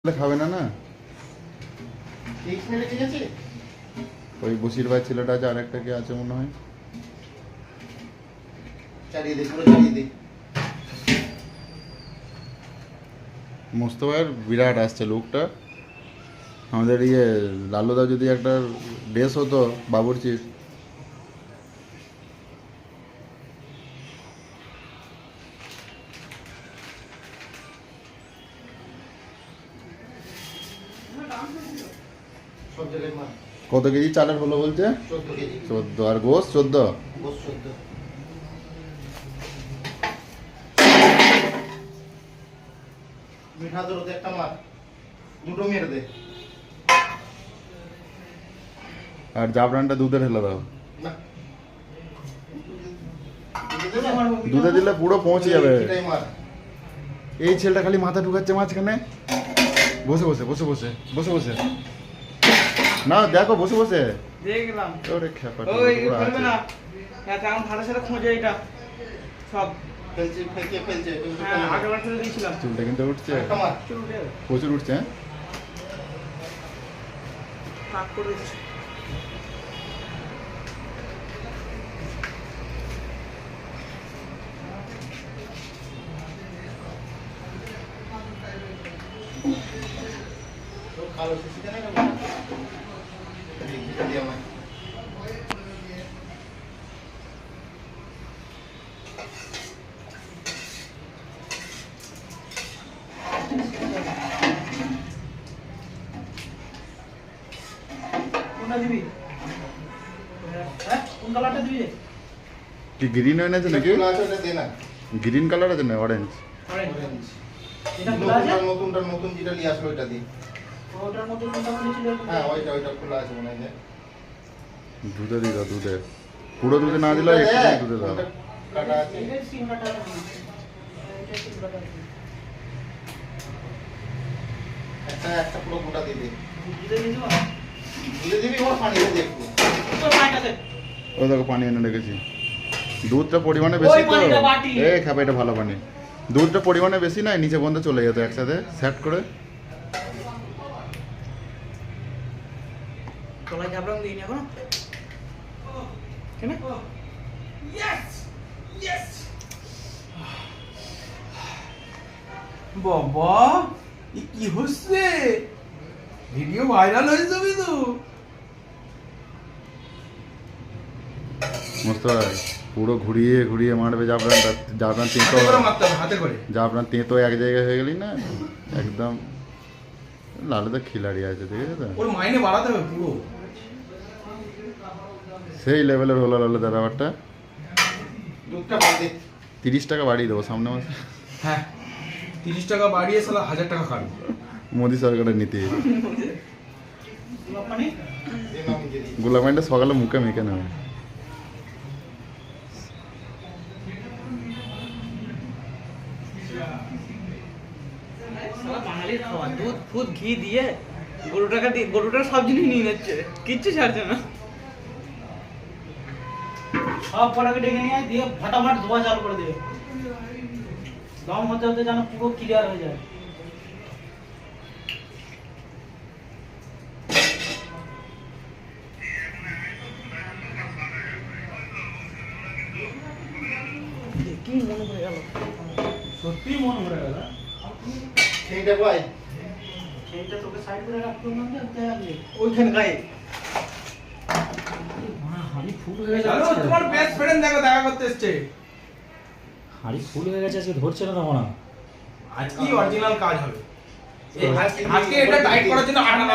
খাবে না না ওই বসির ভাই ছেলেটা আছে আরেকটা কে আছে মনে হয় মোস্তফার বিরাট আসছে লোকটা আমাদের ইয়ে লালুদা যদি একটা ড্রেস হতো বাবুর্চির কত কেজি চালের হলো বলছে 14 আর গোস 14 আর জাফরানটা দুধে ঢেলে দাও দুধে দিলে পুরো পৌঁছে যাবে এই ছেলেটা খালি মাথা ঢুকাচ্ছে মাঝখানে বসে বসে বসে বসে বসে বসে না দেখো বসে বসে দেখলাম ওরে খেপা ওই করবে না হ্যাঁ কারণ ভালো সাথে খোঁজে এটা সব ফেলছে হ্যাঁ আগেবার ফেলে দিয়েছিলাম চুলটা কিন্তু উঠছে প্রচুর উঠছে হ্যাঁ কাট করে দিচ্ছি কালো শিশিটা না দিয়ে আমার কোনটা দিবি হ্যাঁ কোন কালারটা দিবি কি গ্রিন হয়ে আছে নাকি এটা দে না গ্রিন কালার আছে না অরেঞ্জ অরেঞ্জ এটা খোলা আছে নতুন যেটা নিয়ে আসলো ওইটা দি ওটার মধ্যে কোনটা বলেছিল হ্যাঁ ওইটা খোলা আছে মনে হয় দুধে দিয়ে দাও দুধে পুরো দুধে না দিলে একটু দুধে দাও কাটা আছে এটা সিম কাটা আছে এটা সিম কাটা আছে একটা পুরো গোটা দিয়ে দে দুধে দিয়ে দিবা দিয়ে দিবি ওর পানি দিয়ে একটু তো পানিটা দে ওই দেখো পানি এনে রেখেছি দুধটা পরিমাণে বেশি তো এই খাবে এটা ভালো পানি দুধটা পরিমাণে বেশি না নিচে বন্ধে চলে যেত একসাথে সেট করে তোলাই জাবরাং দিই না এখন কেন ইয়েস ইয়েস বাবা এ কি হচ্ছে ভিডিও ভাইরাল হয়ে যাবে তো মোস্তফা পুরো ঘুরিয়ে ঘুরিয়ে মারবে জাফরানটা জাফরান তেঁতো হাতে করে মারতে হবে হাতে করে জাফরান তেঁতো এক জায়গায় হয়ে গেলি না একদম লালুদা খিলাড়ি আছে ঠিক আছে তো ওর মাইনে বাড়াতে হবে পুরো সেই লেভেলের হলো লালুদা ব্যাপারটা দুধটা বাদ দে 30 টাকা বাড়িয়ে দেবো সামনে মাসে হ্যাঁ 30 টাকা বাড়িয়ে সালা 1000 টাকা কাটবে মোদি সরকারের নীতি পানি দে না মুজে দি গোলাপানিটা সকালে মুখে মেখে নেবে সারা বাঙালির খাওয়া দুধ ফুদ ঘি দিয়ে গরুটার সব জিনিস নিয়ে নিচ্ছে কিচ্ছু ছাড়ছে না সব কটাকে ডেকে নিয়ে দিয়ে ফটাফট ধোয়া চালু করে দেবে দম হতে হতে যেন পুরো ক্লিয়ার হয়ে যায় কি মনে হয়ে গেল সত্যি মনে হয়ে গেল সেইটা ভাই সেইটা তোকে সাইড করে রাখতে না যে ওইখানে গায়ে হাড়ি ফুল হয়ে চলো যাচ্ছে তোমার বেস্ট ফ্রেন্ড দেখো দেখা করতে এসেছে হাড়ি ফুল হয়ে গেছে আজকে ধরছে না মনে আজকে অরিজিনাল কাজ হবে আজকে এটা টাইট করার জন্য আটা